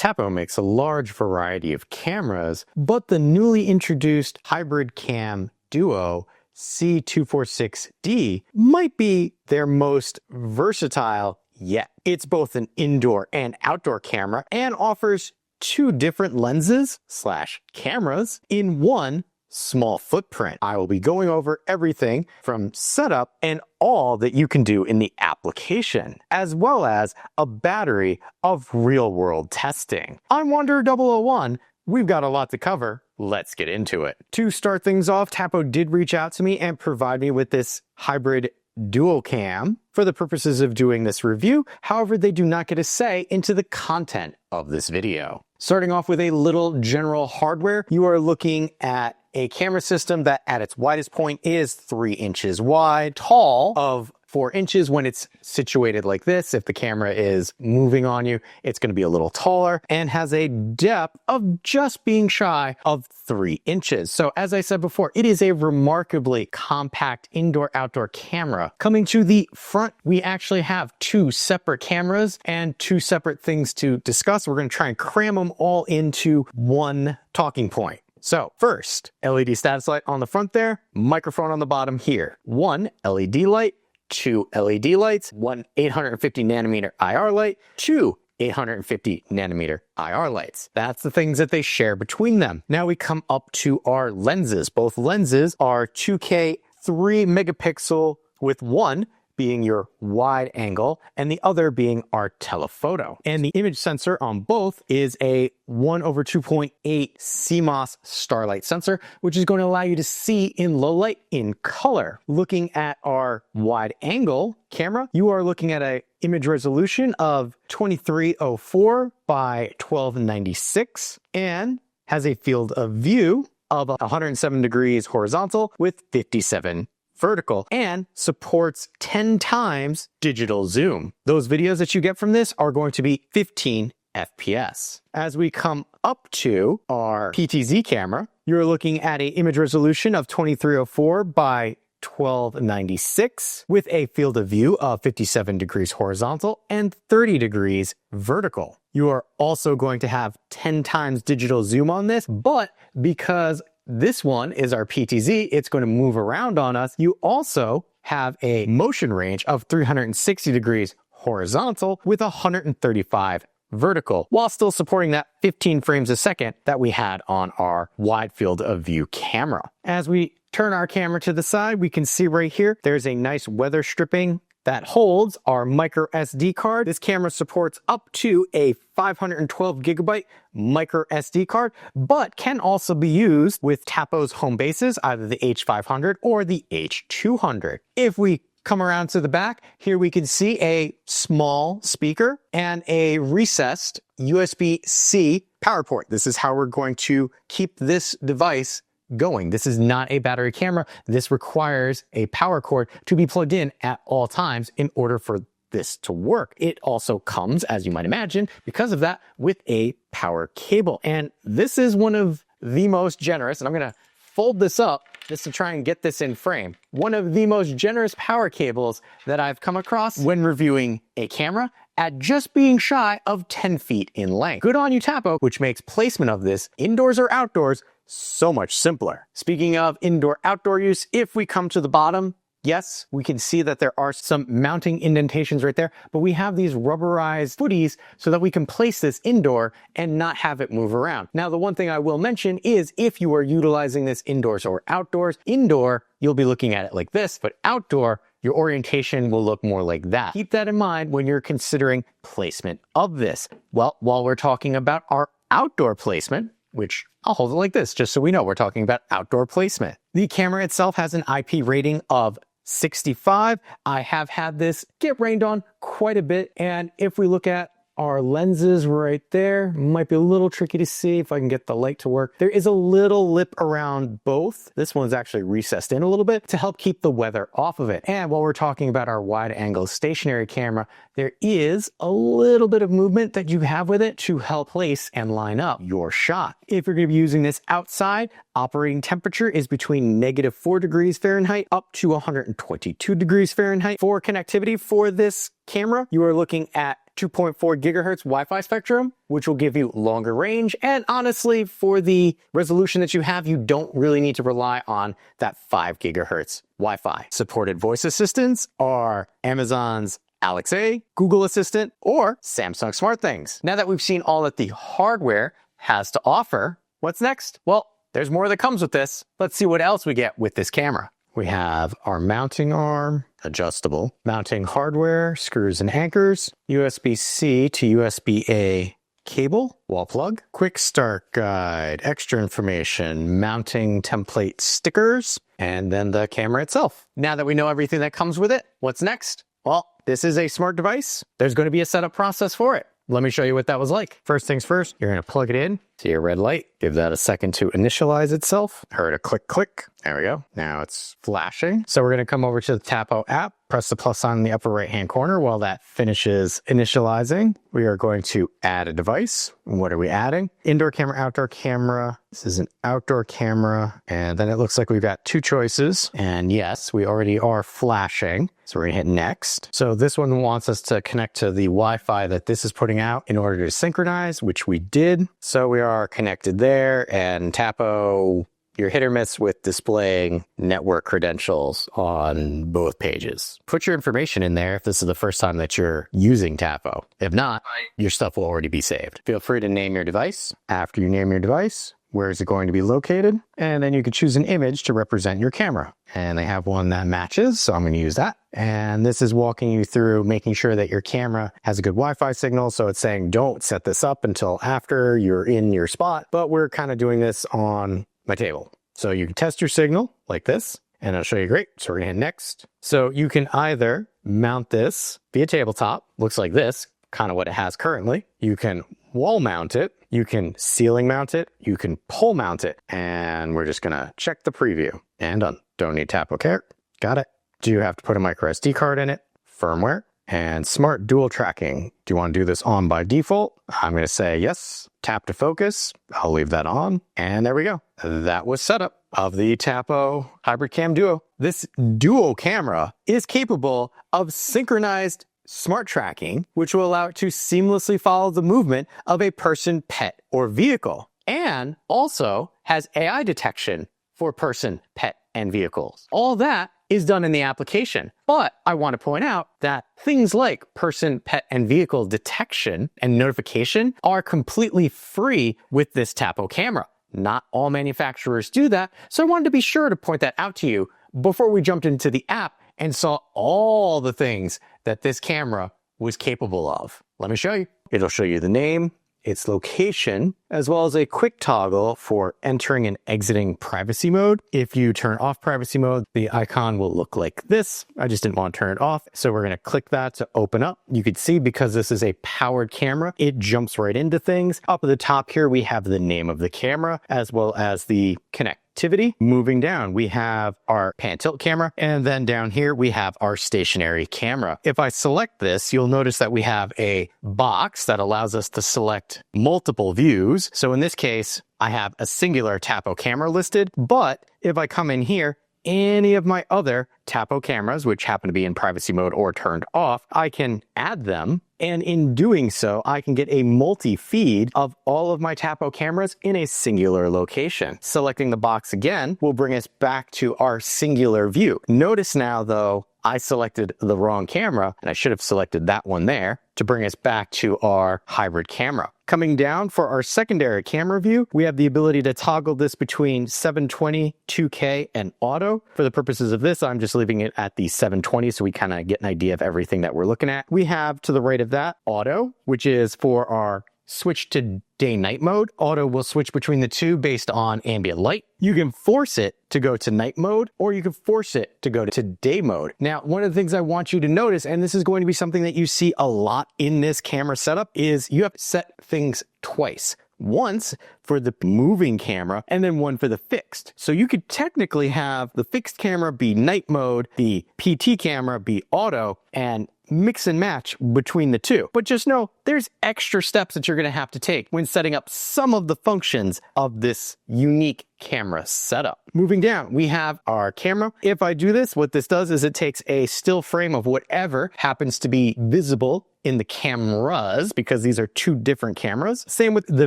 Tapo makes a large variety of cameras, but the newly introduced hybrid cam duo C246D might be their most versatile yet. It's both an indoor and outdoor camera and offers two different lenses / cameras in one small footprint. I will be going over everything from setup and all that you can do in the application, as well as a battery of real-world testing. I'm Wanderer001. We've got a lot to cover. Let's get into it. To start things off, Tapo did reach out to me and provide me with this hybrid dual cam for the purposes of doing this review. However, they do not get a say into the content of this video. Starting off with a little general hardware, you are looking at a camera system that at its widest point is 3 inches wide, tall of 4 inches when it's situated like this. If the camera is moving on you, it's going to be a little taller, and has a depth of just being shy of 3 inches. So as I said before, it is a remarkably compact indoor-outdoor camera. Coming to the front, we actually have 2 separate cameras and 2 separate things to discuss. We're going to try and cram them all into one talking point. So first, LED status light on the front there, microphone on the bottom here. 1 LED light, 2 LED lights, 1 850 nanometer IR light, 2 850 nanometer IR lights. That's the things that they share between them. Now we come up to our lenses. Both lenses are 2K 3 megapixel, with one being your wide angle and the other being our telephoto. And the image sensor on both is a 1/2.8 CMOS starlight sensor, which is going to allow you to see in low light in color. Looking at our wide angle camera, you are looking at an image resolution of 2304 by 1296 and has a field of view of 107 degrees horizontal with 57 vertical, and supports 10 times digital zoom. Those videos that you get from this are going to be 15 FPS. As we come up to our PTZ camera, you're looking at an image resolution of 2304 by 1296 with a field of view of 57 degrees horizontal and 30 degrees vertical. You are also going to have 10 times digital zoom on this, but because this one is our PTZ, it's going to move around on us. You also have a motion range of 360 degrees horizontal with 135 vertical, while still supporting that 15 frames a second that we had on our wide field of view camera. As we turn our camera to the side, we can see right here, there's a nice weather stripping that holds our micro SD card. This camera supports up to a 512 gigabyte micro SD card, but can also be used with Tapo's home bases, either the H500 or the H200. If we come around to the back, here we can see a small speaker and a recessed USB-C power port. This is how we're going to keep this device going. This is not a battery camera. This requires a power cord to be plugged in at all times in order for this to work. It also comes, as you might imagine, because of that, with a power cable. And this is one of the most generous, and I'm going to fold this up just to try and get this in frame. One of the most generous power cables that I've come across when reviewing a camera, at just being shy of 10 feet in length. Good on you, Tapo, which makes placement of this indoors or outdoors so much simpler. Speaking of indoor-outdoor use, if we come to the bottom, yes, we can see that there are some mounting indentations right there, but we have these rubberized footies so that we can place this indoor and not have it move around. Now, the one thing I will mention is if you are utilizing this indoors or outdoors, indoor, you'll be looking at it like this, but outdoor, your orientation will look more like that. Keep that in mind when you're considering placement of this. Well, while we're talking about our outdoor placement, which I'll hold it like this, just so we know we're talking about outdoor placement. The camera itself has an IP rating of 65. I have had this get rained on quite a bit. And if we look at our lenses right there, might be a little tricky to see if I can get the light to work. There is a little lip around both. This one's actually recessed in a little bit to help keep the weather off of it. And while we're talking about our wide angle stationary camera, there is a little bit of movement that you have with it to help place and line up your shot. If you're going to be using this outside, operating temperature is between -4 degrees Fahrenheit up to 122 degrees Fahrenheit. For connectivity for this camera, you are looking at 2.4 gigahertz Wi-Fi spectrum, which will give you longer range. And honestly, for the resolution that you have, you don't really need to rely on that 5 gigahertz Wi-Fi. Supported voice assistants are Amazon's Alexa, Google Assistant, or Samsung SmartThings. Now that we've seen all that the hardware has to offer, what's next? Well, there's more that comes with this. Let's see what else we get with this camera. We have our mounting arm, adjustable, mounting hardware, screws and anchors, USB-C to USB-A cable, wall plug, quick start guide, extra information, mounting template stickers, and then the camera itself. Now that we know everything that comes with it, what's next? Well, this is a smart device. There's going to be a setup process for it. Let me show you what that was like. First things first, you're going to plug it in to your red light. Give that a second to initialize itself. Heard a click, click. There we go. Now it's flashing. So we're going to come over to the Tapo app, press the plus sign in the upper right-hand corner while that finishes initializing. We are going to add a device. What are we adding? Indoor camera, outdoor camera. This is an outdoor camera. And then it looks like we've got two choices. And yes, we already are flashing. So we're going to hit next. So this one wants us to connect to the Wi-Fi that this is putting out in order to synchronize, which we did. So we are connected there, and Tapo, you're hit or miss with displaying network credentials on both pages. Put your information in there if this is the first time that you're using Tapo. If not, your stuff will already be saved. Feel free to name your device. After you name your device, where is it going to be located? And then you could choose an image to represent your camera. And they have one that matches, so I'm going to use that. And this is walking you through making sure that your camera has a good Wi-Fi signal. So it's saying don't set this up until after you're in your spot, but we're kind of doing this on my table. So you can test your signal like this, and I'll show you great. So we're going to hit next. So you can either mount this via tabletop, looks like this, kind of what it has currently. You can wall mount it, you can ceiling mount it, you can pole mount it, and we're just gonna check the preview. And done. Don't need Tapo Care. Got it. Do you have to put a micro SD card in it? Firmware. And smart dual tracking. Do you want to do this on by default? I'm going to say yes. Tap to focus. I'll leave that on. And there we go. That was setup of the Tapo Hybrid Cam Duo. This dual camera is capable of synchronized smart tracking, which will allow it to seamlessly follow the movement of a person, pet, or vehicle, and also has AI detection for person, pet, and vehicles. All that is done in the application. But I want to point out that things like person, pet, and vehicle detection and notification are completely free with this Tapo camera. Not all manufacturers do that, so I wanted to be sure to point that out to you before we jumped into the app and saw all the things that this camera was capable of. Let me show you. It'll show you the name, its location, as well as a quick toggle for entering and exiting privacy mode. If you turn off privacy mode, the icon will look like this. I just didn't want to turn it off, so we're going to click that to open up. You can see because this is a powered camera, it jumps right into things. Up at the top here, we have the name of the camera, as well as the connectivity. Moving down, we have our pan tilt camera, and then down here we have our stationary camera. If I select this, you'll notice that we have a box that allows us to select multiple views. So in this case, I have a singular Tapo camera listed, but if I come in here, any of my other Tapo cameras, which happen to be in privacy mode or turned off, I can add them. And in doing so, I can get a multi-feed of all of my Tapo cameras in a singular location. Selecting the box again will bring us back to our singular view. Notice now, though, I selected the wrong camera, and I should have selected that one there to bring us back to our hybrid camera. Coming down for our secondary camera view, we have the ability to toggle this between 720, 2K, and auto. For the purposes of this, I'm just leaving it at the 720 so we kind of get an idea of everything that we're looking at. We have to the right of that auto, which is for our switch to day-night mode. Auto will switch between the two based on ambient light. You can force it to go to night mode, or you can force it to go to day mode. Now, one of the things I want you to notice, and this is going to be something that you see a lot in this camera setup, is you have to set things twice. Once for the moving camera, and then one for the fixed. So you could technically have the fixed camera be night mode, the PT camera be auto, and mix and match between the two. But just know there's extra steps that you're going to have to take when setting up some of the functions of this unique camera setup. Moving down, we have our camera. If I do this, what this does is it takes a still frame of whatever happens to be visible in the cameras because these are two different cameras. Same with the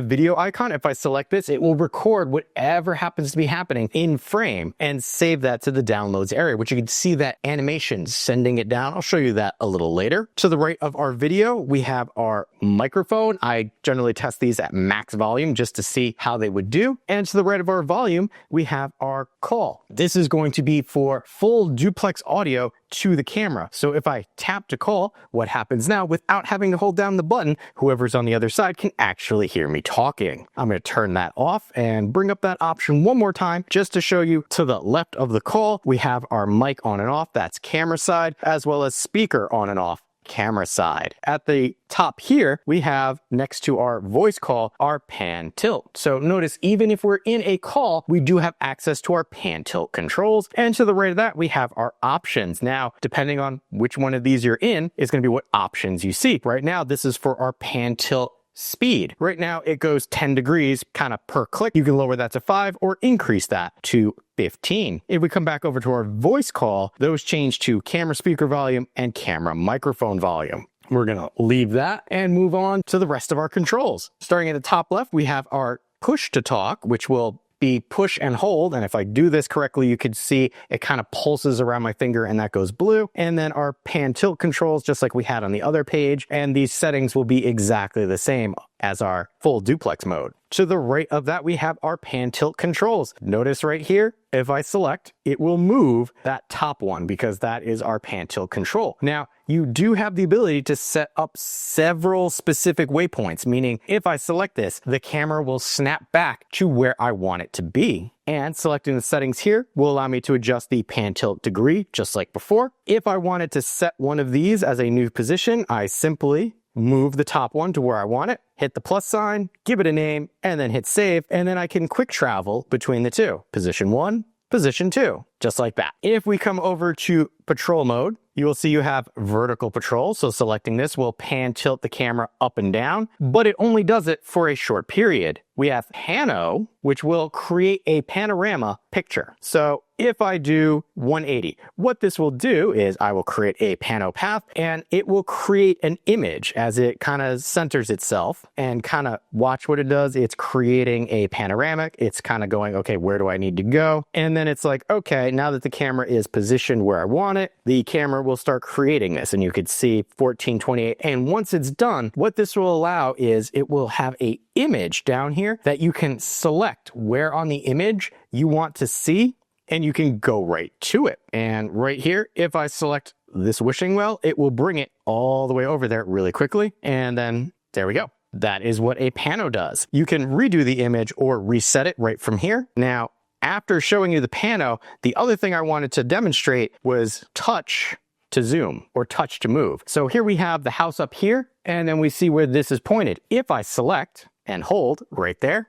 video icon. If I select this, it will record whatever happens to be happening in frame and save that to the downloads area, which you can see that animation sending it down. I'll show you that a little later. To the right of our video, we have our microphone. I generally test these at max volume just to see how they would do. And to the right of our volume, we have our call. This is going to be for full duplex audio to the camera. So if I tap to call, what happens now without having to hold down the button, whoever's on the other side can actually hear me talking. I'm going to turn that off and bring up that option one more time just to show you. To the left of the call, we have our mic on and off. That's camera side, as well as speaker on and off, camera side. At the top here, we have next to our voice call, our pan tilt. So notice even if we're in a call, we do have access to our pan tilt controls. And to the right of that, we have our options. Now, depending on which one of these you're in, is going to be what options you see. Right now, this is for our pan tilt speed. Right now, it goes 10 degrees kind of per click. You can lower that to 5 or increase that to 15. If we come back over to our voice call, those change to camera speaker volume and camera microphone volume. We're going to leave that and move on to the rest of our controls. Starting at the top left, we have our push to talk, which will be push and hold. And if I do this correctly, you can see it kind of pulses around my finger and that goes blue. And then our pan tilt controls, just like we had on the other page. And these settings will be exactly the same as our full duplex mode. To the right of that, we have our pan tilt controls. Notice right here, if I select, it will move that top one because that is our pan tilt control. Now, you do have the ability to set up several specific waypoints, meaning if I select this, the camera will snap back to where I want it to be. And selecting the settings here will allow me to adjust the pan tilt degree, just like before. If I wanted to set one of these as a new position, I simply move the top one to where I want it, hit the plus sign, give it a name, and then hit save. And then I can quick travel between the two. Position 1, position 2, just like that. If we come over to patrol mode, you will see you have vertical patrol. So selecting this will pan tilt the camera up and down, but it only does it for a short period. We have pano, which will create a panorama picture. So if I do 180, what this will do is I will create a pano path and it will create an image as it kind of centers itself and kind of watch what it does. It's creating a panoramic. It's kind of going, okay, where do I need to go? And then it's like, okay, now that the camera is positioned where I want it, the camera will start creating this and you could see 1428. And once it's done, what this will allow is it will have a image down here that you can select where on the image you want to see and you can go right to it. And right here, if I select this wishing well, it will bring it all the way over there really quickly. And then there we go. That is what a pano does. You can redo the image or reset it right from here. Now, after showing you the pano, the other thing I wanted to demonstrate was touch to zoom or touch to move. So here we have the house up here, and then we see where this is pointed. If I select and hold right there,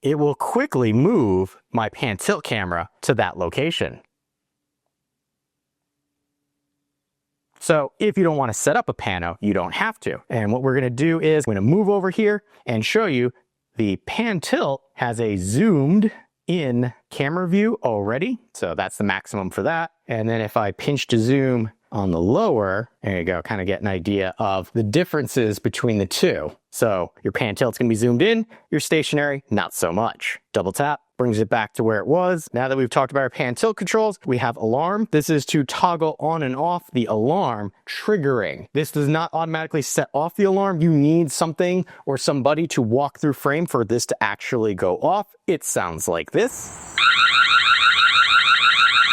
it will quickly move my pan tilt camera to that location. So if you don't want to set up a pano, you don't have to. And what we're going to do is I'm going to move over here and show you the pan tilt has a zoomed in camera view already. So that's the maximum for that. And then if I pinch to zoom on the lower, there you go, kind of get an idea of the differences between the two. So your pan tilt's gonna be zoomed in, your stationary, not so much. Double tap brings it back to where it was. Now that we've talked about our pan tilt controls, we have alarm. This is to toggle on and off the alarm triggering. This does not automatically set off the alarm. You need something or somebody to walk through frame for this to actually go off. It sounds like this.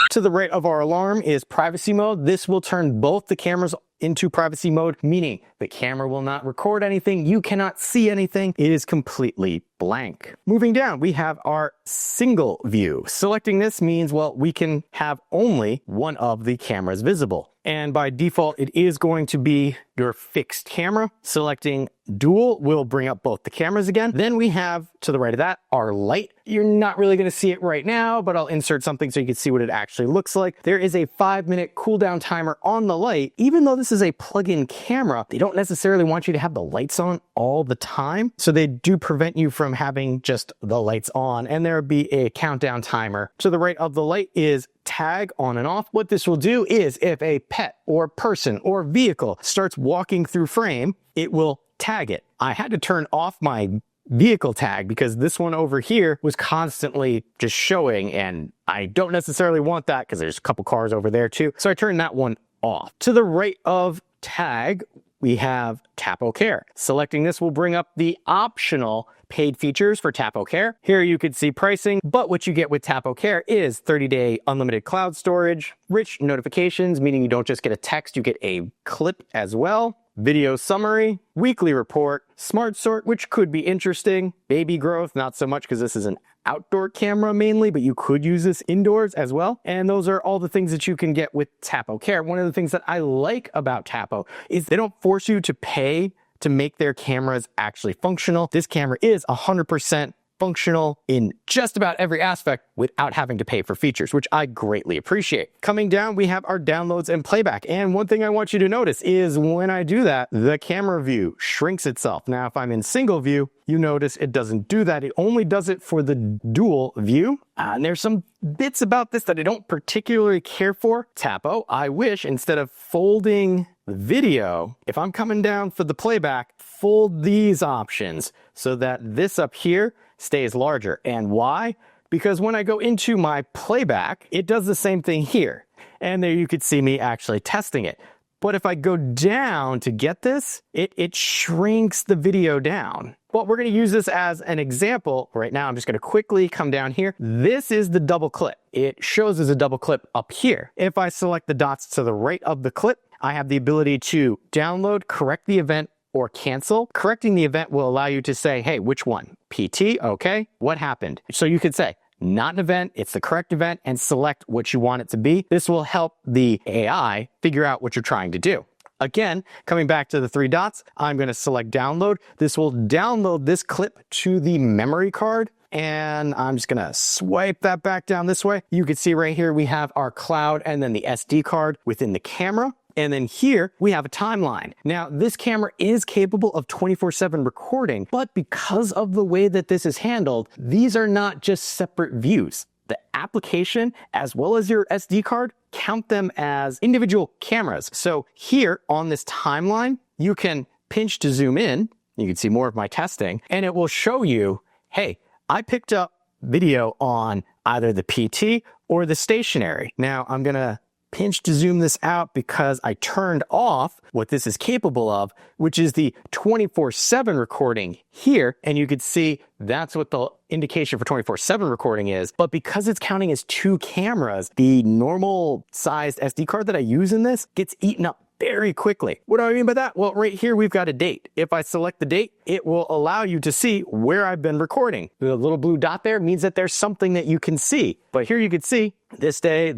To the right of our alarm is privacy mode. This will turn both the cameras into privacy mode, meaning the camera will not record anything. You cannot see anything. It is completely blank. Moving down, we have our single view. Selecting this means, well, we can have only one of the cameras visible. And by default, it is going to be your fixed camera. Selecting dual will bring up both the cameras again. Then we have, to the right of that, our light. You're not really going to see it right now, but I'll insert something so you can see what it actually looks like. There is a 5-minute cooldown timer on the light. Even though this is a plug-in camera, they don't necessarily want you to have the lights on all the time. So they do prevent you from having just the lights on, and there would be a countdown timer. To the right of the light is tag on and off. What this will do is if a pet or person or vehicle starts walking through frame, it will tag it. I had to turn off my vehicle tag because this one over here was constantly just showing, and I don't necessarily want that because there's a couple cars over there too. So I turned that one off. To the right of tag, we have Tapo Care. Selecting this will bring up the optional paid features for Tapo Care. Here you can see pricing, but what you get with Tapo Care is 30-day unlimited cloud storage, rich notifications, meaning you don't just get a text, you get a clip as well, video summary, weekly report, smart sort, which could be interesting, baby growth, not so much because this is an outdoor camera mainly, but you could use this indoors as well. And those are all the things that you can get with Tapo Care. One of the things that I like about Tapo is they don't force you to pay to make their cameras actually functional. This camera is 100% functional in just about every aspect without having to pay for features, which I greatly appreciate. Coming down, we have our downloads and playback. And one thing I want you to notice is when I do that, the camera view shrinks itself. Now, if I'm in single view, you notice it doesn't do that. It only does it for the dual view. And there's some bits about this that I don't particularly care for. Tapo, I wish instead of folding the video, if I'm coming down for the playback, fold these options so that this up here stays larger. And why? Because when I go into my playback, it does the same thing here. And there you could see me actually testing it. But if I go down to get this, it shrinks the video down. But we're going to use this as an example. Right now, I'm just going to quickly come down here. This is the double clip. It shows as a double clip up here. If I select the dots to the right of the clip, I have the ability to download, correct the event, or cancel. Correcting the event will allow you to say, hey, which one? PT, okay, what happened? So you could say, not an event, it's the correct event, and select what you want it to be. This will help the AI figure out what you're trying to do. Again, coming back to the three dots, I'm going to select download. This will download this clip to the memory card. And I'm just going to swipe that back down this way. You can see right here, we have our cloud and then the SD card within the camera. And then here we have a timeline. Now, this camera is capable of 24/7 recording, but because of the way that this is handled, these are not just separate views. The application, as well as your SD card, count them as individual cameras. So here on this timeline, you can pinch to zoom in. You can see more of my testing, and it will show you, hey, I picked up video on either the PT or the stationary. Now, I'm going to pinch to zoom this out because I turned off what this is capable of, which is the 24/7 recording here. And you could see that's what the indication for 24/7 recording is. But because it's counting as two cameras, the normal sized SD card that I use in this gets eaten up very quickly. What do I mean by that? Well, right here, we've got a date. If I select the date, it will allow you to see where I've been recording. The little blue dot there means that there's something that you can see. But here you can see this day,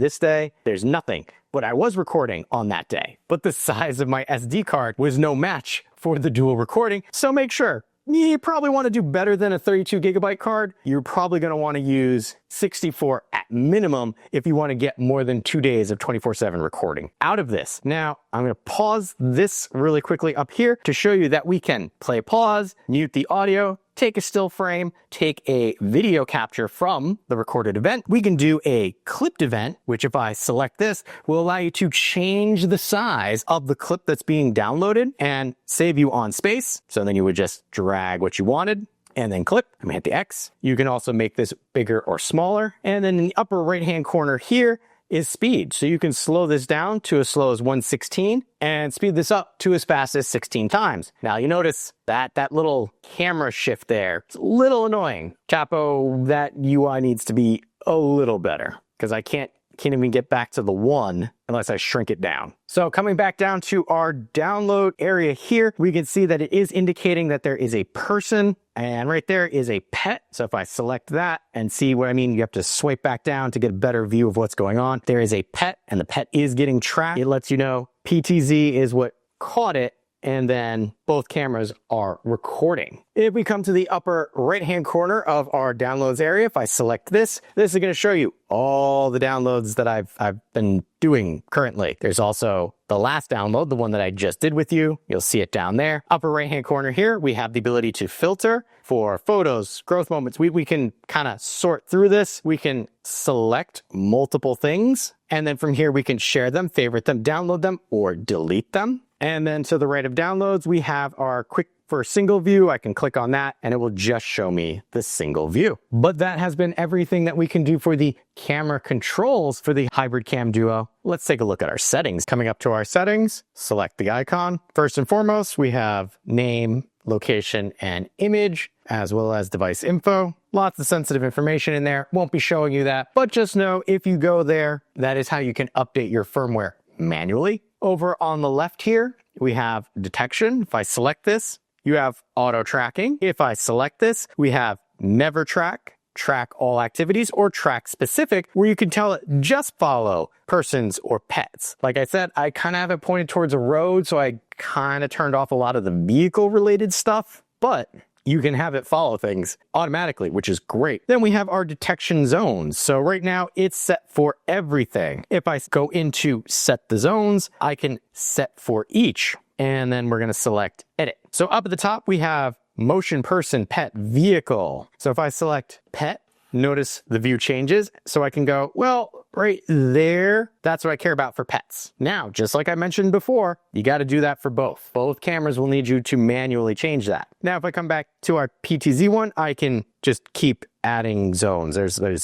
there's nothing. But I was recording on that day. But the size of my SD card was no match for the dual recording. So make sure. You probably want to do better than a 32 gigabyte card. You're probably going to want to use 64 at minimum if you want to get more than 2 days of 24/7 recording out of this. Now, I'm going to pause this really quickly up here to show you that we can play pause, mute the audio, take a still frame, take a video capture from the recorded event. We can do a clipped event, which if I select this, will allow you to change the size of the clip that's being downloaded and save you on space. So then you would just drag what you wanted and then clip. I'm gonna hit the X. You can also make this bigger or smaller. And then in the upper right-hand corner here is speed. So you can slow this down to as slow as 1/16 and speed this up to as fast as 16 times. Now you notice that little camera shift there, it's a little annoying. Tapo, that UI needs to be a little better because I can't even get back to the 1 unless I shrink it down. So coming back down to our download area here, we can see that it is indicating that there is a person and right there is a pet. So if I select that and see what I mean, you have to swipe back down to get a better view of what's going on. There is a pet and the pet is getting tracked. It lets you know PTZ is what caught it and then both cameras are recording. If we come to the upper right-hand corner of our downloads area, if I select this is going to show you all the downloads that I've been doing currently. There's also the last download, the one that I just did with you. You'll see it down there. Upper right-hand corner here, we have the ability to filter for photos, growth moments. We can kind of sort through this. We can select multiple things, and then from here we can share them, favorite them, download them, or delete them. And then to the right of downloads, we have our quick for single view. I can click on that and it will just show me the single view. But that has been everything that we can do for the camera controls for the Hybrid Cam Duo. Let's take a look at our settings. Coming up to our settings, select the icon. First and foremost, we have name, location, and image, as well as device info. Lots of sensitive information in there. Won't be showing you that, but just know if you go there, that is how you can update your firmware manually. Over on the left here, we have detection. If I select this, you have auto tracking. If I select this, we have never track, track all activities, or track specific, where you can tell it just follow persons or pets. Like I said, I kind of have it pointed towards a road, so I kind of turned off a lot of the vehicle related stuff, but you can have it follow things automatically, which is great. Then we have our detection zones. So right now it's set for everything. If I go into set the zones, I can set for each, and then we're going to select edit. So up at the top, we have motion, person, pet, vehicle. So if I select pet, notice the view changes. So I can go, well, right there, that's what I care about for pets. Now, just like I mentioned before, you got to do that for both. Both cameras will need you to manually change that. Now, if I come back to our PTZ one, I can just keep adding zones.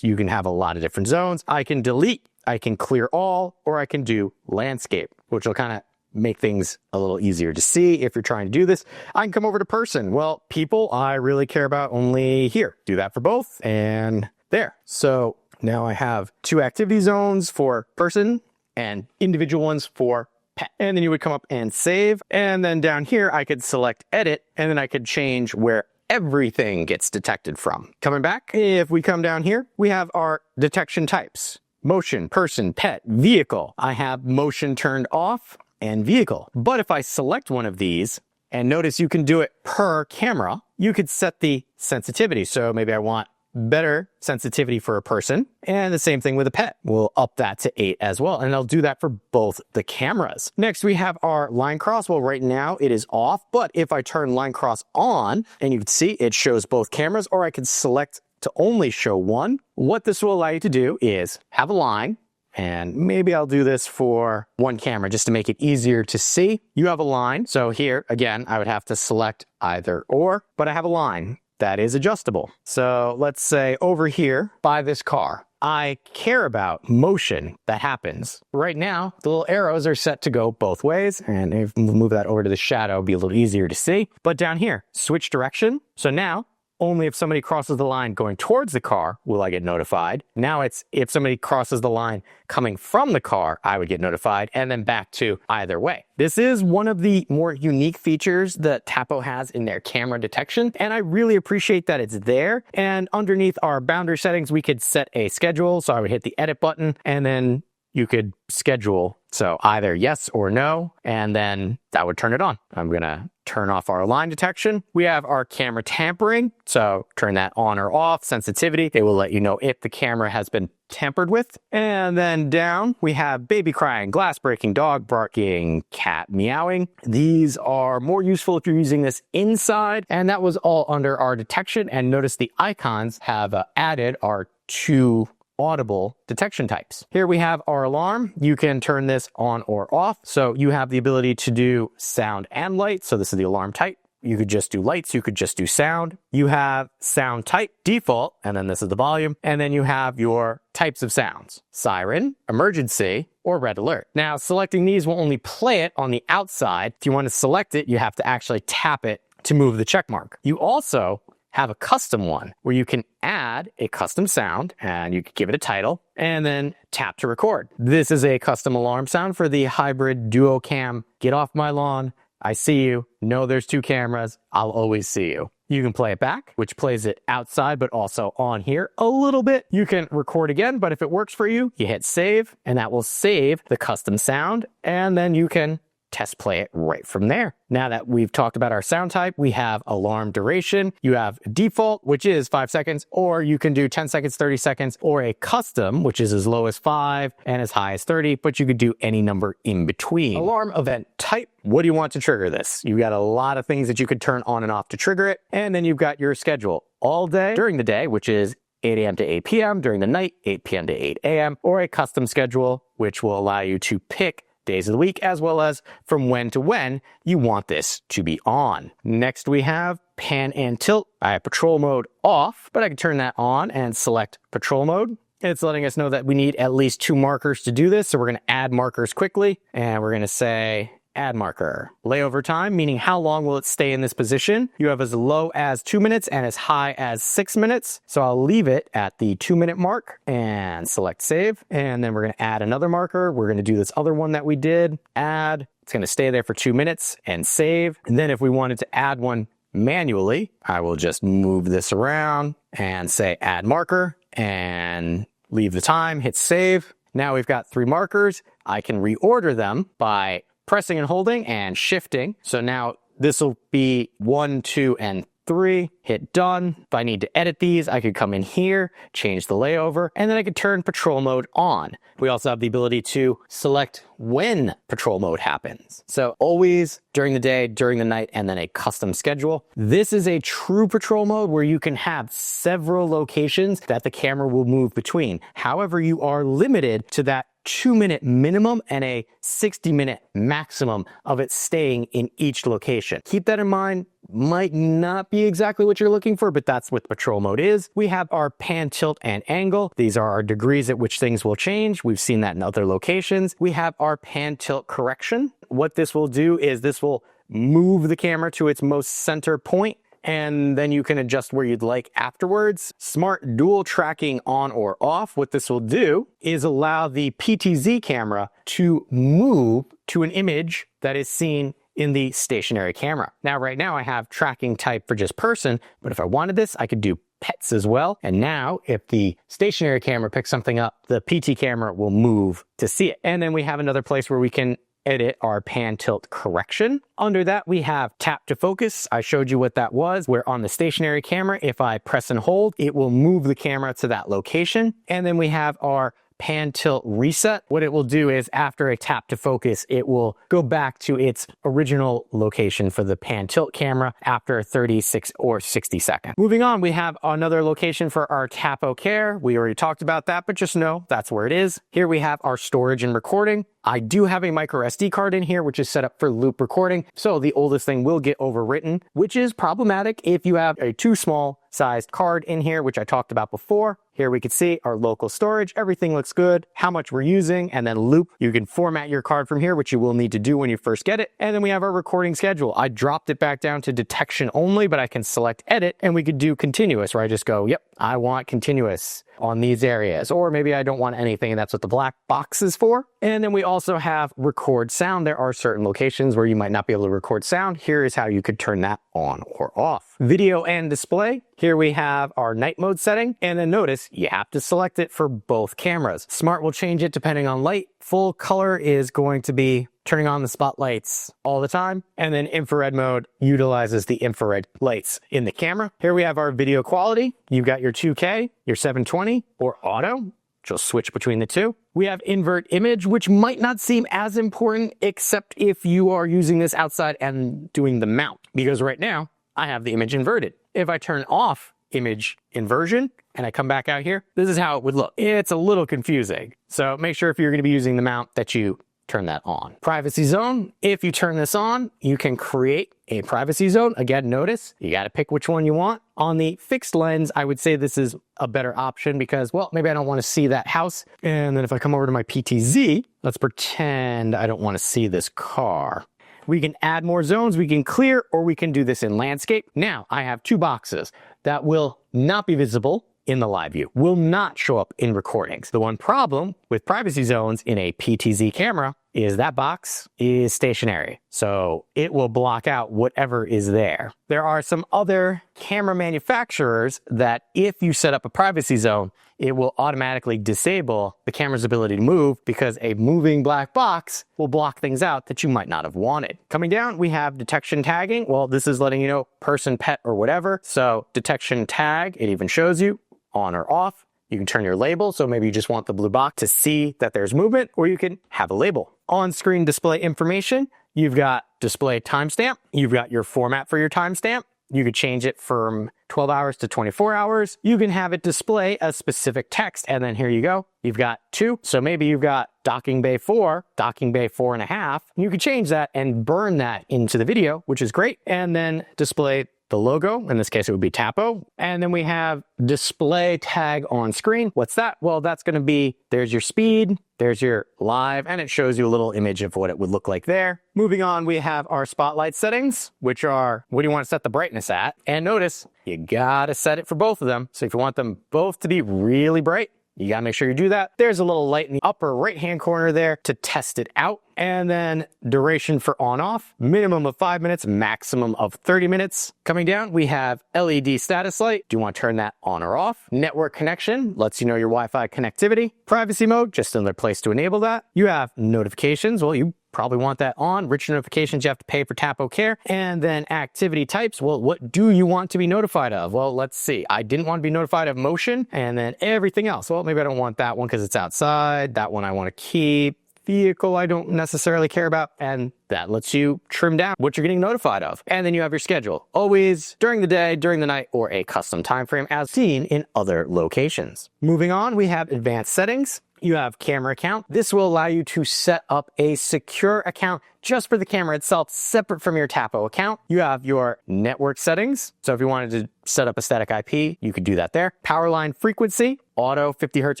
You can have a lot of different zones. I can delete, I can clear all, or I can do landscape, which will kind of make things a little easier to see if you're trying to do this. I can come over to person. Well, people, I really care about only here. Do that for both, and there. So now I have two activity zones for person and individual ones for pet. And then you would come up and save. And then down here, I could select edit, and then I could change where everything gets detected from. Coming back, if we come down here, we have our detection types. Motion, person, pet, vehicle. I have motion turned off and vehicle. But if I select one of these, and notice you can do it per camera, you could set the sensitivity. So maybe I want better sensitivity for a person, and the same thing with a pet. We'll up that to 8 as well, and I'll do that for both the cameras. Next, we have our line cross. Well, right now it is off, but if I turn line cross on, and you can see it shows both cameras, or I can select to only show one. What this will allow you to do is have a line, and maybe I'll do this for one camera just to make it easier to see. You have a line. So here, again, I would have to select either or, but I have a line that is adjustable. So let's say over here by this car, I care about motion that happens. Right now, the little arrows are set to go both ways, and if we move that over to the shadow, it'll be a little easier to see. But down here, switch direction. So now, only if somebody crosses the line going towards the car will I get notified. Now it's if somebody crosses the line coming from the car, I would get notified, and then back to either way. This is one of the more unique features that Tapo has in their camera detection, and I really appreciate that it's there. And underneath our boundary settings, we could set a schedule. So I would hit the edit button, and then you could schedule. So either yes or no, and then that would turn it on. I'm gonna turn off our line detection. We have our camera tampering. So turn that on or off. Sensitivity, it will let you know if the camera has been tampered with. And then down, we have baby crying, glass breaking, dog barking, cat meowing. These are more useful if you're using this inside. And that was all under our detection. And notice the icons have added our two audible detection types. Here we have our alarm. You can turn this on or off. So you have the ability to do sound and light. So this is the alarm type. You could just do lights. You could just do sound. You have sound type default, and then this is the volume. And then you have your types of sounds: siren, emergency, or red alert. Now, selecting these will only play it on the outside. If you want to select it, you have to actually tap it to move the check mark. You also have a custom one where you can add a custom sound, and you can give it a title and then tap to record. This is a custom alarm sound for the Hybrid Duo Cam. Get off my lawn. I see you. No, there's two cameras. I'll always see you. You can play it back, which plays it outside, but also on here a little bit. You can record again, but if it works for you, you hit save, and that will save the custom sound, and then you can test play it right from there. Now that we've talked about our sound type, we have alarm duration. You have default, which is 5 seconds, or you can do 10 seconds, 30 seconds, or a custom, which is as low as 5 and as high as 30, but you could do any number in between. Alarm event type. What do you want to trigger this? You got a lot of things that you could turn on and off to trigger it. And then you've got your schedule all day during the day, which is 8 a.m. to 8 p.m. during the night, 8 p.m. to 8 a.m., or a custom schedule, which will allow you to pick days of the week, as well as from when to when you want this to be on. Next, we have pan and tilt. I have patrol mode off, but I can turn that on and select patrol mode. It's letting us know that we need at least 2 markers to do this. So we're going to add markers quickly, and we're going to say add marker. Layover time, meaning how long will it stay in this position. You have as low as 2 minutes and as high as 6 minutes. So I'll leave it at the 2-minute mark and select save. And then we're going to add another marker. We're going to do this other one that we did, add. It's going to stay there for 2 minutes and save. And then if we wanted to add one manually, I will just move this around and say add marker and leave the time, hit save. Now we've got 3 markers. I can reorder them by pressing and holding and shifting. So now this will be 1, 2, and 3. Hit done. If I need to edit these, I could come in here, change the layover, and then I could turn patrol mode on. We also have the ability to select when patrol mode happens. So always during the day, during the night, and then a custom schedule. This is a true patrol mode where you can have several locations that the camera will move between. However, you are limited to that 2-minute minimum and a 60-minute maximum of it staying in each location. Keep that in mind. Might not be exactly what you're looking for, but that's what patrol mode is. We have our pan, tilt, and angle. These are our degrees at which things will change. We've seen that in other locations. We have our pan, tilt correction. What this will do is this will move the camera to its most center point, and then you can adjust where you'd like afterwards. Smart dual tracking on or off. What this will do is allow the PTZ camera to move to an image that is seen in the stationary camera. Now, right now I have tracking type for just person, but if I wanted this, I could do pets as well. And now if the stationary camera picks something up, the PT camera will move to see it. And then we have another place where we can edit our pan tilt correction. Under that, we have tap to focus. I showed you what that was, where on the stationary camera, if I press and hold, it will move the camera to that location. And then we have our pan tilt reset. What it will do is after a tap to focus, it will go back to its original location for the pan tilt camera after 36 or 60 seconds. Moving on, we have another location for our Tapo Care. We already talked about that, but just know that's where it is. Here we have our storage and recording. I do have a micro SD card in here, which is set up for loop recording. So the oldest thing will get overwritten, which is problematic if you have a too small sized card in here, which I talked about before. Here we can see our local storage. Everything looks good, how much we're using, and then loop. You can format your card from here, which you will need to do when you first get it. And then we have our recording schedule. I dropped it back down to detection only, but I can select edit and we could do continuous, where I just go, yep, I want continuous on these areas, or maybe I don't want anything, and that's what the black box is for. And then we also have record sound. There are certain locations where you might not be able to record sound. Here is how you could turn that on or off. Video and display. Here we have our night mode setting, and then notice you have to select it for both cameras. Smart will change it depending on light. Full color is going to be turning on the spotlights all the time. And then infrared mode utilizes the infrared lights in the camera. Here we have our video quality. You've got your 2K, your 720, or auto. Just switch between the two. We have invert image, which might not seem as important, except if you are using this outside and doing the mount. Because right now, I have the image inverted. If I turn off image inversion and I come back out here, this is how it would look. It's a little confusing. So make sure if you're going to be using the mount that you turn that on. Privacy zone. If you turn this on, you can create a privacy zone. Again, notice you got to pick which one you want. On the fixed lens, I would say this is a better option because, well, maybe I don't want to see that house. And then if I come over to my PTZ, let's pretend I don't want to see this car. We can add more zones, we can clear, or we can do this in landscape. Now, I have 2 boxes that will not be visible in the live view, will not show up in recordings. The one problem with privacy zones in a PTZ camera is that box is stationary. So it will block out whatever is there. There are some other camera manufacturers that if you set up a privacy zone, it will automatically disable the camera's ability to move because a moving black box will block things out that you might not have wanted. Coming down, we have detection tagging. Well, this is letting you know person, pet, or whatever. So detection tag, it even shows you on or off. You can turn your label, so maybe you just want the blue box to see that there's movement, or you can have a label. On-screen display information, you've got display timestamp, you've got your format for your timestamp. You could change it from 12 hours to 24 hours. You can have it display a specific text, and then here you go. You've got 2. So maybe you've got docking bay 4, docking bay 4.5. You could change that and burn that into the video, which is great. And then display the logo. In this case, it would be Tapo. And then we have display tag on screen. What's that? Well, that's going to be, there's your speed, there's your live, and it shows you a little image of what it would look like there. Moving on, we have our spotlight settings, which are, what do you want to set the brightness at? And notice, you got to set it for both of them. So if you want them both to be really bright, you got to make sure you do that. There's a little light in the upper right-hand corner there to test it out. And then duration for on-off, minimum of 5 minutes, maximum of 30 minutes. Coming down, we have LED status light. Do you want to turn that on or off? Network connection lets you know your Wi-Fi connectivity. Privacy mode, just another place to enable that. You have notifications. Well, you probably want that on. Rich notifications, you have to pay for Tapo Care. And then activity types. Well, what do you want to be notified of? Well, let's see. I didn't want to be notified of motion, and then everything else. Well, maybe I don't want that one because it's outside. That one I want to keep. Vehicle I don't necessarily care about, and that lets you trim down what you're getting notified of. And then you have your schedule, always during the day, during the night, or a custom time frame as seen in other locations. Moving on, we have advanced settings. You have camera account. This will allow you to set up a secure account just for the camera itself, separate from your Tapo account. You have your network settings. So if you wanted to set up a static IP, you could do that there. Power line frequency, auto 50 hertz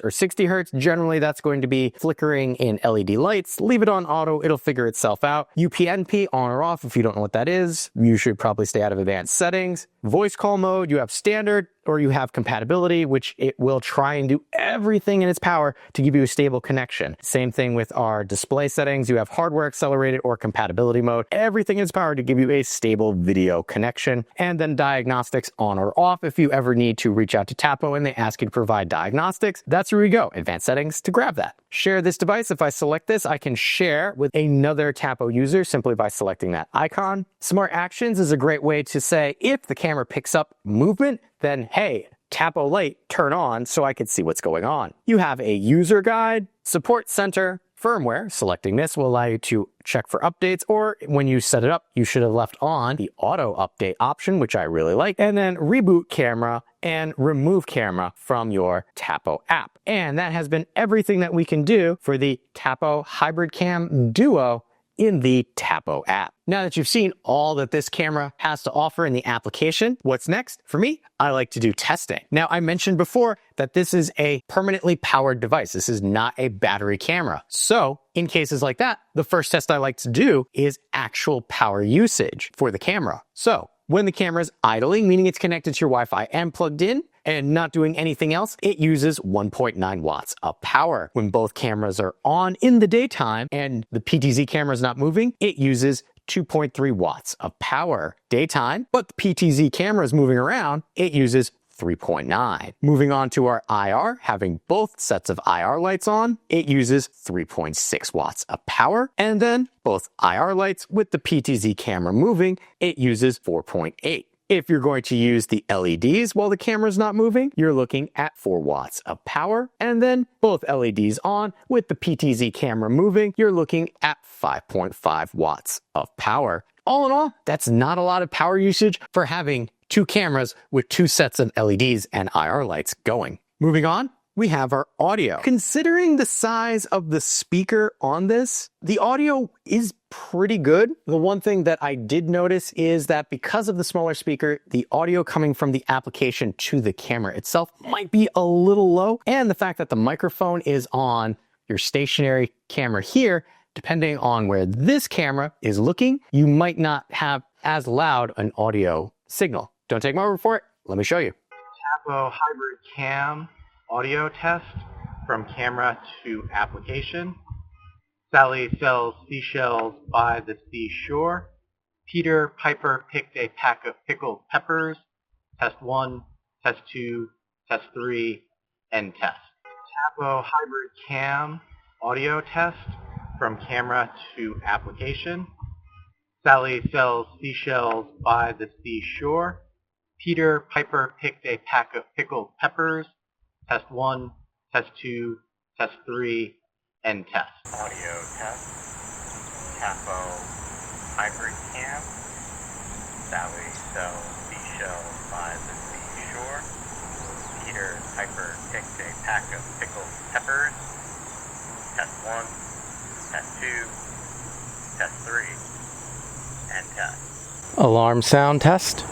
or 60 hertz. Generally, that's going to be flickering in LED lights. Leave it on auto. It'll figure itself out. UPnP on or off. If you don't know what that is, you should probably stay out of advanced settings. Voice call mode, you have standard or you have compatibility, which it will try and do everything in its power to give you a stable connection. Same thing with our display settings. You have hardware accelerated or compatibility mode. Everything in its power to give you a stable video connection. And then diagnostics on or off. If you ever need to reach out to Tapo and they ask you to provide diagnostics, that's where we go. Advanced settings to grab that. Share this device. If I select this, I can share with another Tapo user simply by selecting that icon. Smart Actions is a great way to say if the camera picks up movement, then hey, Tapo light turn on so I can see what's going on. You have a user guide, support center, firmware. Selecting this will allow you to check for updates, or when you set it up, you should have left on the auto update option, which I really like, and then reboot camera and remove camera from your Tapo app. And that has been everything that we can do for the Tapo Hybrid Cam Duo in the Tapo app. Now that you've seen all that this camera has to offer in the application, what's next? For me, I like to do testing. Now, I mentioned before that this is a permanently powered device. This is not a battery camera. So in cases like that, the first test I like to do is actual power usage for the camera. So when the camera is idling, meaning it's connected to your Wi-Fi and plugged in, and not doing anything else, it uses 1.9 watts of power. When both cameras are on in the daytime and the PTZ camera is not moving, it uses 2.3 watts of power daytime, but the PTZ camera is moving around, it uses 3.9. Moving on to our IR, having both sets of IR lights on, it uses 3.6 watts of power. And then both IR lights with the PTZ camera moving, it uses 4.8. If you're going to use the LEDs while the camera's not moving, you're looking at 4 watts of power. And then both LEDs on with the PTZ camera moving, you're looking at 5.5 watts of power. All in all, that's not a lot of power usage for having two cameras with two sets of LEDs and IR lights going. Moving on, we have our audio. Considering the size of the speaker on this, the audio is pretty good. The one thing that I did notice is that because of the smaller speaker, the audio coming from the application to the camera itself might be a little low. And the fact that the microphone is on your stationary camera here, depending on where this camera is looking, you might not have as loud an audio signal. Don't take my word for it. Let me show you. Tapo Hybrid Cam audio test from camera to application. Sally sells seashells by the seashore. Peter Piper picked a pack of pickled peppers. Test 1, test 2, test 3, and test. Tapo hybrid cam audio test from camera to application. Sally sells seashells by the seashore. Peter Piper picked a pack of pickled peppers. Test 1, test 2, test 3, and test. Audio test. Tapo hybrid cam. Sally sells seashells by the seashore. Peter Piper picked a pack of pickled peppers. Test 1, test 2, test 3, and test. Alarm sound test.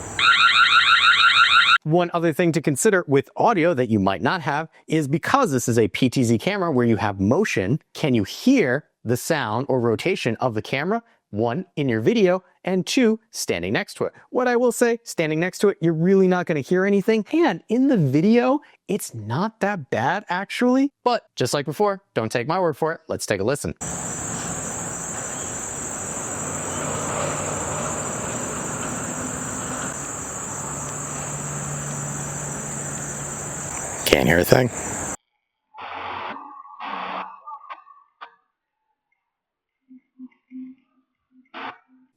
One other thing to consider with audio that you might not have is because this is a PTZ camera where you have motion, can you hear the sound or rotation of the camera? One, in your video, and two, standing next to it. What I will say, standing next to it, you're really not going to hear anything. And in the video, it's not that bad actually. But just like before, don't take my word for it. Let's take a listen. Can't hear a thing.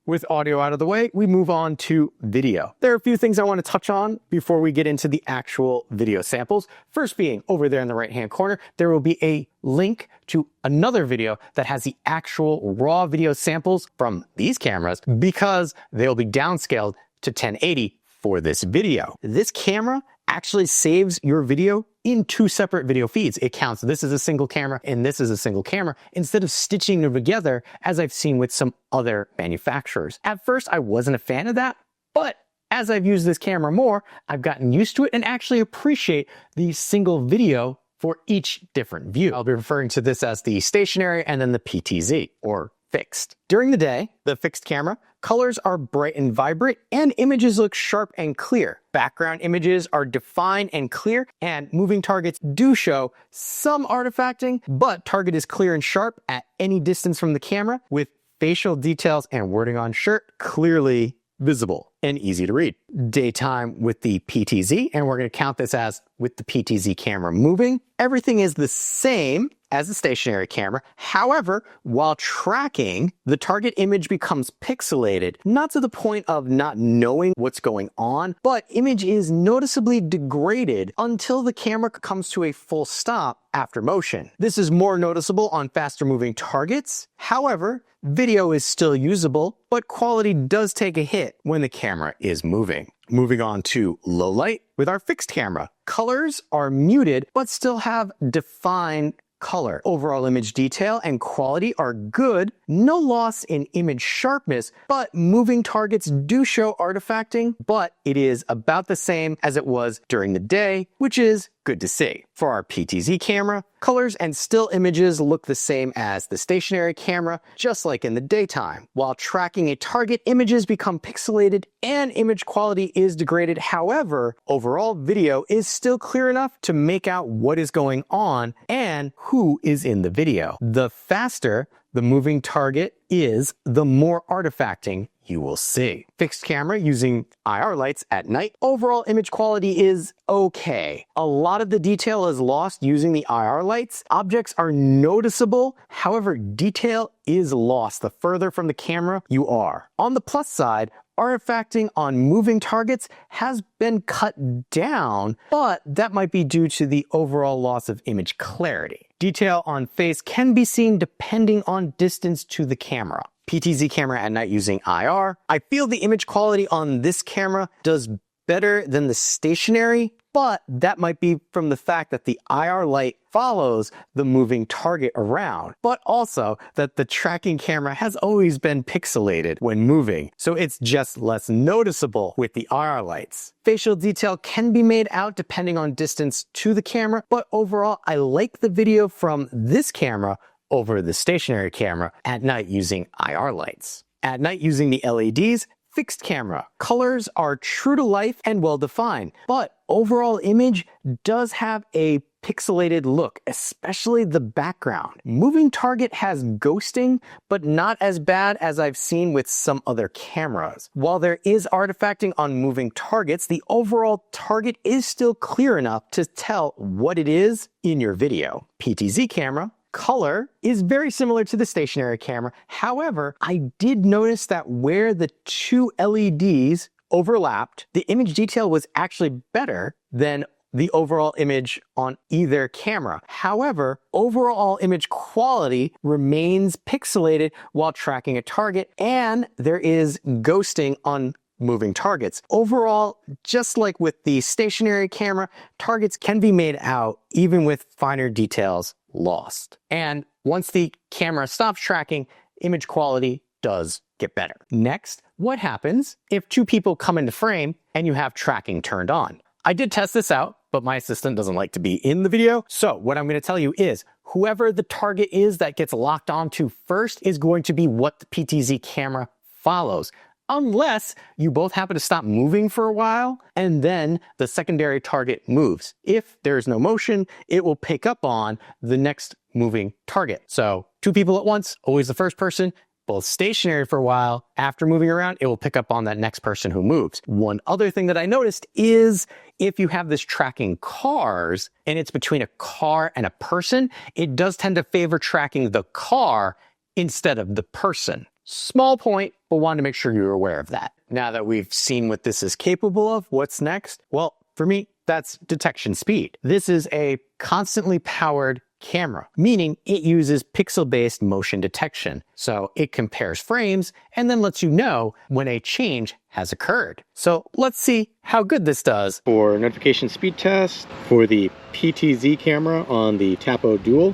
With audio out of the way, we move on to video. There are a few things I want to touch on before we get into the actual video samples. First being, over there in the right-hand corner, there will be a link to another video that has the actual raw video samples from these cameras because they'll be downscaled to 1080 for this video. This camera actually saves your video in two separate video feeds. It counts this is a single camera and this is a single camera instead of stitching them together as I've seen with some other manufacturers. At first, I wasn't a fan of that, but as I've used this camera more, I've gotten used to it and actually appreciate the single video for each different view. I'll be referring to this as the stationary and then the PTZ, or fixed. During the day, the fixed camera, colors are bright and vibrant and images look sharp and clear. Background images are defined and clear, and moving targets do show some artifacting, but target is clear and sharp at any distance from the camera, with facial details and wording on shirt clearly visible and easy to read. Daytime with the PTZ, and we're going to count this as with the PTZ camera moving. Everything is the same as the stationary camera. However, while tracking, the target image becomes pixelated, not to the point of not knowing what's going on, but image is noticeably degraded until the camera comes to a full stop after motion. This is more noticeable on faster moving targets. However, video is still usable, but quality does take a hit when the camera is moving. Moving on to low light with our fixed camera. Colors are muted, but still have defined color. Overall image detail and quality are good. No loss in image sharpness, but moving targets do show artifacting, but it is about the same as it was during the day, which is good to see. For our PTZ camera, colors and still images look the same as the stationary camera, just like in the daytime. While tracking a target, images become pixelated and image quality is degraded. However, overall video is still clear enough to make out what is going on and who is in the video. The faster the moving target is, the more artifacting you will see. Fixed camera using IR lights at night. Overall image quality is okay. A lot of the detail is lost using the IR lights. Objects are noticeable, however, detail is lost the further from the camera you are. On the plus side, artifacting on moving targets has been cut down, but that might be due to the overall loss of image clarity. Detail on face can be seen depending on distance to the camera. PTZ camera at night using IR. I feel the image quality on this camera does better than the stationary, but that might be from the fact that the IR light follows the moving target around, but also that the tracking camera has always been pixelated when moving, so it's just less noticeable with the IR lights. Facial detail can be made out depending on distance to the camera, but overall, I like the video from this camera over the stationary camera at night using IR lights. At night using the LEDs, fixed camera. Colors are true to life and well defined, but overall image does have a pixelated look, especially the background. Moving target has ghosting, but not as bad as I've seen with some other cameras. While there is artifacting on moving targets, the overall target is still clear enough to tell what it is in your video. PTZ camera color is very similar to the stationary camera. However, I did notice that where the two LEDs overlapped, the image detail was actually better than the overall image on either camera. However, overall image quality remains pixelated while tracking a target, and there is ghosting on moving targets. Overall, just like with the stationary camera, targets can be made out even with finer details lost. And once the camera stops tracking, image quality does get better. Next, what happens if two people come into frame and you have tracking turned on? I did test this out, but my assistant doesn't like to be in the video. So what I'm going to tell you is whoever the target is that gets locked onto first is going to be what the PTZ camera follows. Unless you both happen to stop moving for a while and then the secondary target moves. If there's no motion, it will pick up on the next moving target. So two people at once, always the first person, both stationary for a while. After moving around, it will pick up on that next person who moves. One other thing that I noticed is if you have this tracking cars and it's between a car and a person, it does tend to favor tracking the car instead of the person. Small point, but wanted to make sure you're aware of that. Now that we've seen what this is capable of, what's next? Well, for me, that's detection speed. This is a constantly powered camera, meaning it uses pixel-based motion detection. So it compares frames and then lets you know when a change has occurred. So let's see how good this does. For notification speed test for the PTZ camera on the Tapo Dual.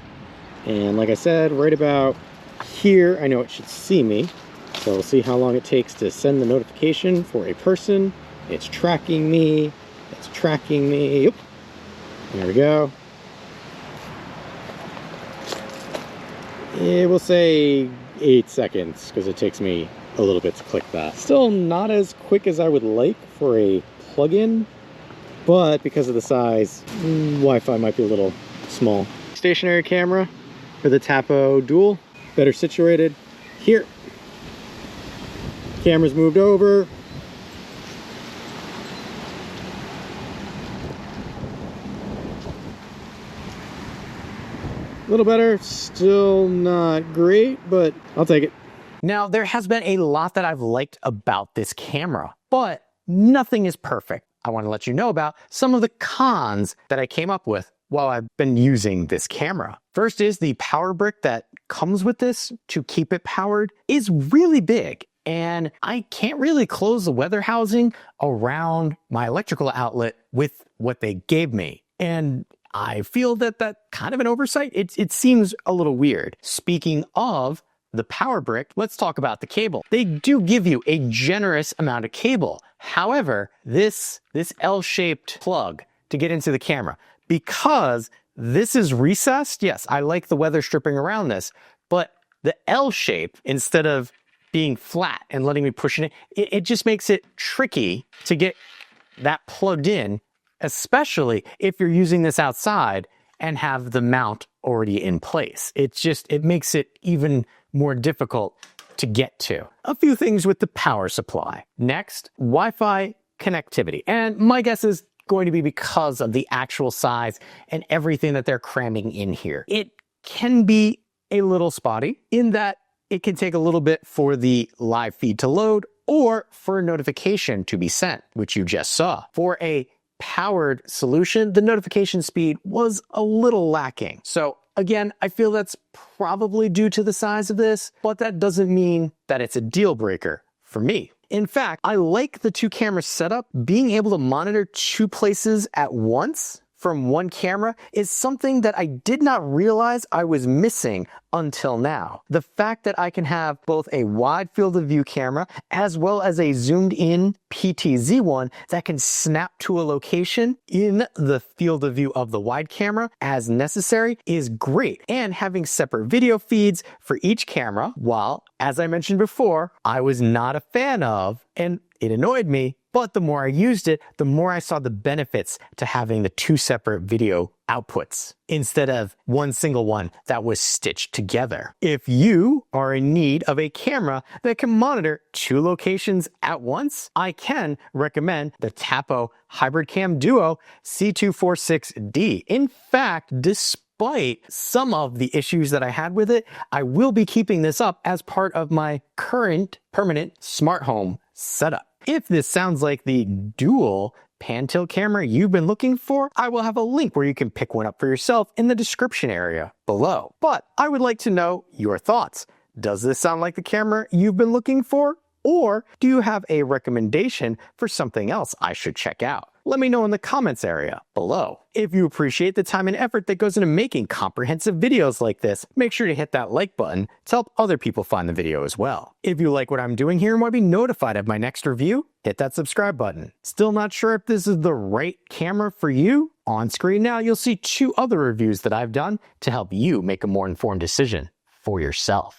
And like I said, right about here, I know it should see me. So we'll see how long it takes to send the notification for a person. It's tracking me. It's tracking me. Yep. There we go. It will say 8 seconds because it takes me a little bit to click that. Still not as quick as I would like for a plug-in, but because of the size, Wi-Fi might be a little small. Stationary camera for the Tapo Dual. Better situated here. Camera's moved over. A little better, still not great, but I'll take it. Now, there has been a lot that I've liked about this camera, but nothing is perfect. I want to let you know about some of the cons that I came up with while I've been using this camera. First is the power brick that comes with this to keep it powered is really big, and I can't really close the weather housing around my electrical outlet with what they gave me. And I feel that that's kind of an oversight. It seems a little weird. Speaking of the power brick, let's talk about the cable. They do give you a generous amount of cable. However, this L-shaped plug to get into the camera, because this is recessed, yes, I like the weather stripping around this, but the L shape, instead of being flat and letting me push it just makes it tricky to get that plugged in, especially if you're using this outside and have the mount already in place. It makes it even more difficult to get to. A few things with the power supply. Next, Wi-Fi connectivity. And my guess is going to be because of the actual size and everything that they're cramming in here. It can be a little spotty in that it can take a little bit for the live feed to load or for a notification to be sent, which you just saw. For a powered solution, the notification speed was a little lacking. So again, I feel that's probably due to the size of this, but that doesn't mean that it's a deal breaker for me. In fact, I like the two camera setup. Being able to monitor two places at once from one camera is something that I did not realize I was missing until now. The fact that I can have both a wide field of view camera as well as a zoomed in PTZ one that can snap to a location in the field of view of the wide camera as necessary is great. And having separate video feeds for each camera, while, as I mentioned before, I was not a fan of, and it annoyed me, But the more I used it, the more I saw the benefits to having the two separate video outputs instead of one single one that was stitched together. If you are in need of a camera that can monitor two locations at once, I can recommend the Tapo Hybrid Cam Duo C246D. In fact, despite some of the issues that I had with it, I will be keeping this up as part of my current permanent smart home setup. If this sounds like the dual pan tilt camera you've been looking for, I will have a link where you can pick one up for yourself in the description area below. But I would like to know your thoughts. Does this sound like the camera you've been looking for? Or do you have a recommendation for something else I should check out? Let me know in the comments area below. If you appreciate the time and effort that goes into making comprehensive videos like this, make sure to hit that like button to help other people find the video as well. If you like what I'm doing here and want to be notified of my next review, hit that subscribe button. Still not sure if this is the right camera for you? On screen now, you'll see 2 other reviews that I've done to help you make a more informed decision for yourself.